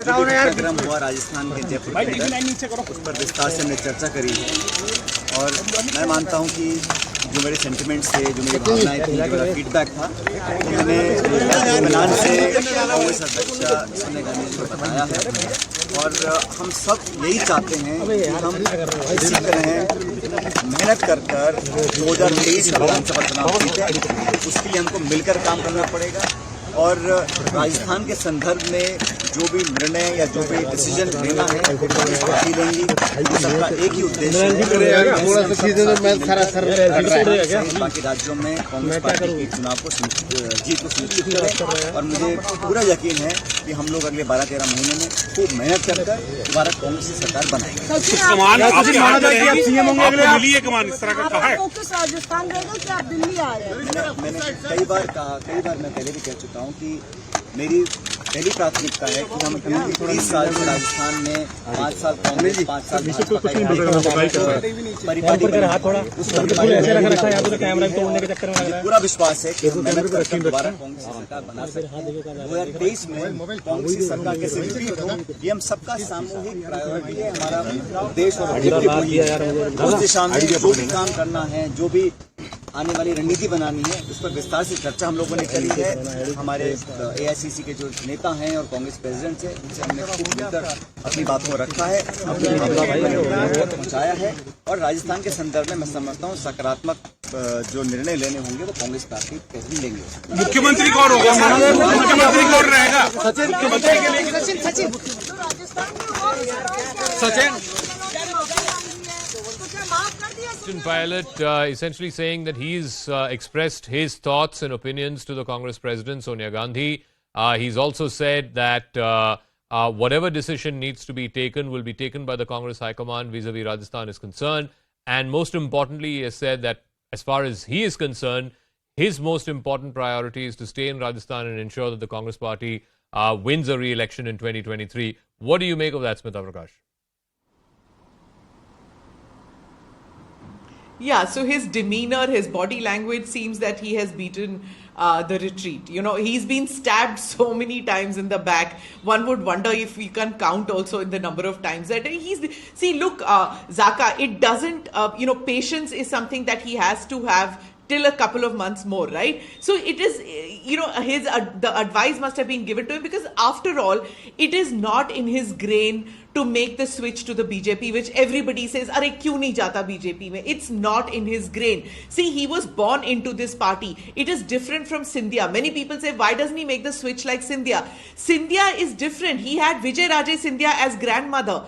कार्यक्रम हुआ राजस्थान के जयपुर के अंदर, उस पर विस्तार से हमने चर्चा करी और मैं मानता हूं कि जो मेरे सेंटिमेंट्स थे, जो मेरी भावनाएं थी, जो मेरा फीडबैक था, मैंने इत्मीनान से कांग्रेस अध्यक्ष सोनिया गांधी जी को बताया है और हम सब यही चाहते हैं कि हम इसी तरह मेहनत कर 2023 का विधानसभा चुनाव जीतें। उसके लिए हमको मिलकर काम करना पड़ेगा और राजस्थान के संदर्भ में जो भी निर्णय या जो भी डिसीजन लेना है कांग्रेस पार्टी लेंगी। सबका एक ही उद्देश्य है बाकी राज्यों में कांग्रेस पार्टी की चुनाव को जीत को सुनिश्चित करें और मुझे पूरा यकीन है कि हम लोग अगले 12-13 महीने में खूब मेहनत कर दोबारा कांग्रेस की सरकार बनाएंगे। मैंने कई बार मैं पहले भी कह चुका हूँ कि मेरी पहली प्राथमिकता है कि हम 30 साल से राजस्थान में 5 साल कांग्रेस 5 साल पूरा विश्वास है कि हम मेहनत करके दोबारा कांग्रेस सरकार बना सकते हैं। 2023 में कांग्रेस की सरकार कैसे विपरीत हो, ये हम सबका सामूहिक प्रायोरिटी है। हमारा देश और उस दिशा में जो भी काम करना है, जो भी आने वाली रणनीति बनानी है, उस पर विस्तार से चर्चा हम लोगों ने करी है। हमारे एआईसीसी के जो नेता हैं और कांग्रेस प्रेसिडेंट हैं, उनसे हमने खूब मिलकर अपनी बातों को रखा है, अपनी भावनाओं को पहुंचाया है और राजस्थान के संदर्भ में मैं समझता हूं सकारात्मक जो निर्णय लेने होंगे वो कांग्रेस पार्टी पहले लेंगे। मुख्यमंत्री कौन होगा? मुख्यमंत्री कौन रहेगा? SachinPilot essentially saying that he's expressed his thoughts and opinions to the Congress President Sonia Gandhi. He's also said that whatever decision needs to be taken will be taken by the Congress High Command vis-a-vis Rajasthan is concerned. And most importantly, he has said that as far as he is concerned, his most important priority is to stay in Rajasthan and ensure that the Congress Party wins a re-election in 2023. What do you make of that, Smita Prakash? Yeah, so his demeanor, his body language seems that he has beaten the retreat. You know, he's been stabbed so many times in the back. One would wonder if we can count also in the number of times that he's... See, look, Zaka, it doesn't... patience is something that he has to have till a couple of months more, right? So it is, the advice must have been given to him because after all, it is not in his grain to make the switch to the BJP, which everybody says, "Arey, kyun nahi jata BJP mein?" It's not in his grain. See, he was born into this party. It is different from Scindia. Many people say, why doesn't he make the switch like Scindia? Scindia is different. He had Vijay Raje Scindia as grandmother,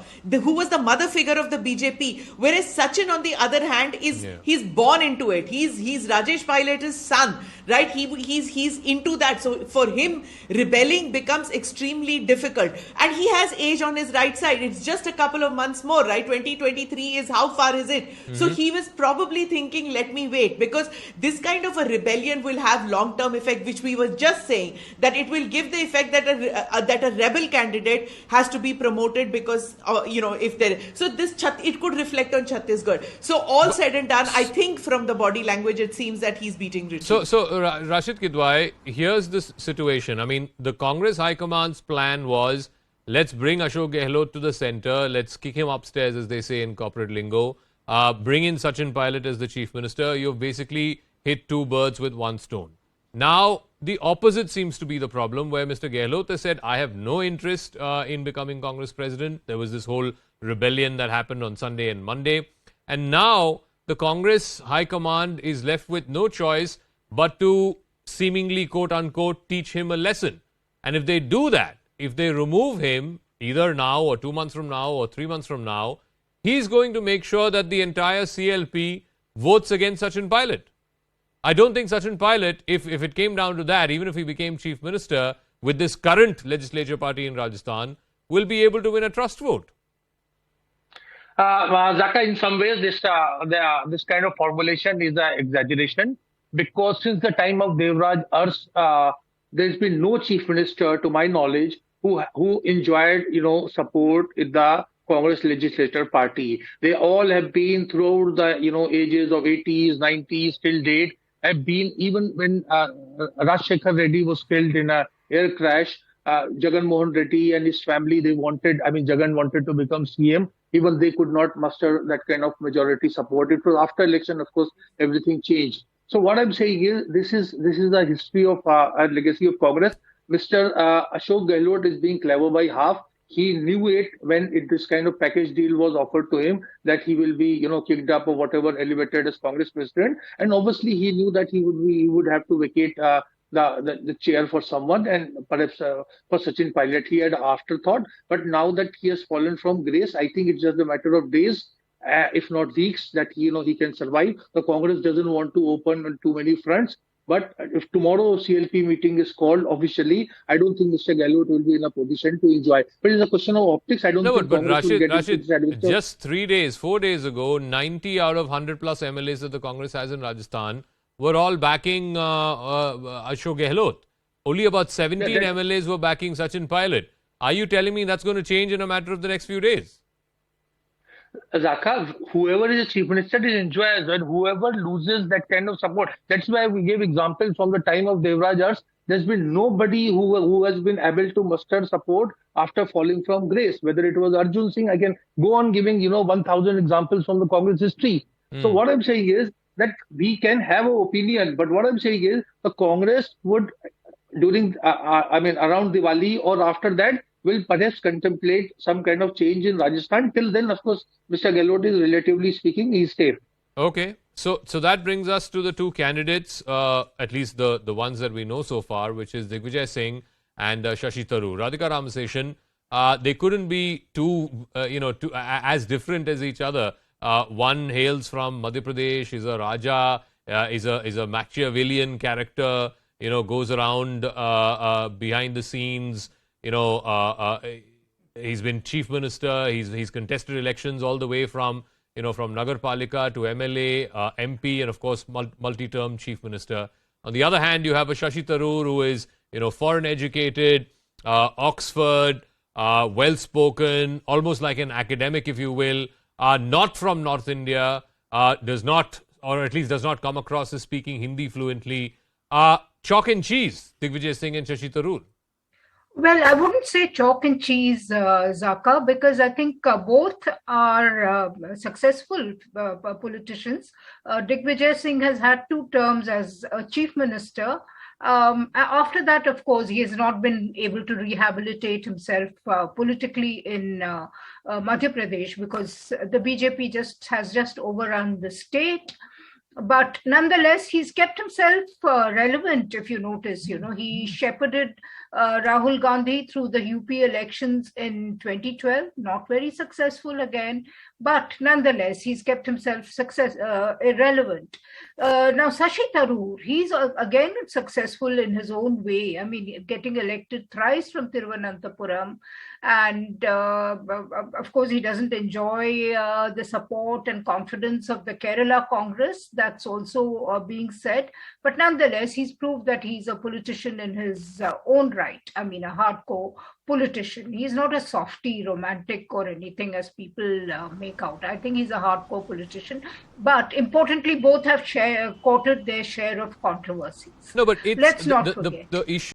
who was the mother figure of the BJP. Whereas Sachin, on the other hand, he's born into it. He's Rajesh Pilot's son, right? He's into that. So for him, rebelling becomes extremely difficult. And he has age on his right side. It's just a couple of months more, right? 2023 is, how far is it? So he was probably thinking, let me wait, because this kind of a rebellion will have long-term effect, which we were just saying, that it will give the effect that a rebel candidate has to be promoted because, if there... So it could reflect on Chhattisgarh. So all said and done, I think from the body language, it seems that he's beating retreat. So Rashid Kidwai, here's the situation. I mean, the Congress High Command's plan was, let's bring Ashok Gehlot to the center. Let's kick him upstairs, as they say in corporate lingo. Bring in SachinPilot as the chief minister. You've basically hit two birds with one stone. Now, the opposite seems to be the problem, where Mr. Gehlot has said, I have no interest in becoming Congress president. There was this whole rebellion that happened on Sunday and Monday. And now, the Congress High Command is left with no choice but to seemingly, quote-unquote, teach him a lesson. And if they do that, if they remove him, either now or 2 months from now or 3 months from now, he's going to make sure that the entire CLP votes against SachinPilot. I don't think SachinPilot, if it came down to that, even if he became chief minister with this current legislature party in Rajasthan, will be able to win a trust vote. Zaka, in some ways, this kind of formulation is an exaggeration, because since the time of Devraj Ars, there's been no chief minister, to my knowledge, who enjoyed, support in the Congress legislature party. They all have been throughout the, ages of 80s, 90s, till date, have been, even when Rajshekhar Reddy was killed in a air crash, Jagan Mohan Reddy and his family, Jagan wanted to become CM. Even they could not muster that kind of majority support. It was after election, of course, everything changed. So what I'm saying is, this is the history of a legacy of Congress. Mr. Ashok Gehlot is being clever by half. He knew it when this kind of package deal was offered to him, that he will be, kicked up or whatever, elevated as Congress president. And obviously, he knew that he would have to vacate the chair for someone, and perhaps for SachinPilot he had afterthought. But now that he has fallen from grace, I think it's just a matter of days, if not weeks, that he can survive. The Congress doesn't want to open on too many fronts. But if tomorrow CLP meeting is called officially, I don't think Mr. Gehlot will be in a position to enjoy. But it's a question of optics. I don't think but Congress will get Rashid, just 4 days ago, 90 out of 100 plus MLAs that the Congress has in Rajasthan were all backing Ashok Gehlot. Only about 17 MLAs were backing SachinPilot. Are you telling me that's going to change in a matter of the next few days? Zaka, whoever is a chief minister is enjoys, and whoever loses that kind of support. That's why we gave examples from the time of Devraj Ars. There's been nobody who has been able to muster support after falling from grace. Whether it was Arjun Singh, I can go on giving 1,000 examples from the Congress history. So what I'm saying is that we can have an opinion, but what I'm saying is the Congress would, during around Diwali or after that, will perhaps contemplate some kind of change in Rajasthan. Till then, of course, Mr. Gehlot is, relatively speaking, he's safe. Okay. So that brings us to the two candidates, at least the ones that we know so far, which is Digvijay Singh and Shashi Tharoor. Radhika Ramaseshan, they couldn't be too as different as each other. One hails from Madhya Pradesh, is a Raja, is a Machiavellian character, goes around behind the scenes. He's been chief minister. He's contested elections all the way from Nagar Palika to MLA, MP, and of course multi-term chief minister. On the other hand, you have a Shashi Tharoor who is foreign educated, Oxford, well-spoken, almost like an academic, if you will. Not from North India, does not come across as speaking Hindi fluently. Chalk and cheese, Digvijay Singh and Shashi Tharoor. Well, I wouldn't say chalk and cheese, Zaka, because I think both are successful politicians. Digvijay Singh has had 2 terms as a chief minister. After that, of course, he has not been able to rehabilitate himself politically in Madhya Pradesh, because the BJP has just overrun the state. But nonetheless, he's kept himself relevant, if you notice. He shepherded Rahul Gandhi through the UP elections in 2012, not very successful again, but nonetheless, he's kept himself irrelevant. Now, Shashi Tharoor, he's again successful in his own way. I mean, getting elected thrice from Thiruvananthapuram, and of course, he doesn't enjoy the support and confidence of the Kerala Congress. That's also being said. But nonetheless, he's proved that he's a politician in his own right. I mean, a hardcore politician. He's not a softy, romantic or anything as people make out. I think he's a hardcore politician. But importantly, both have courted their share of controversies. No, but let's not forget. The issue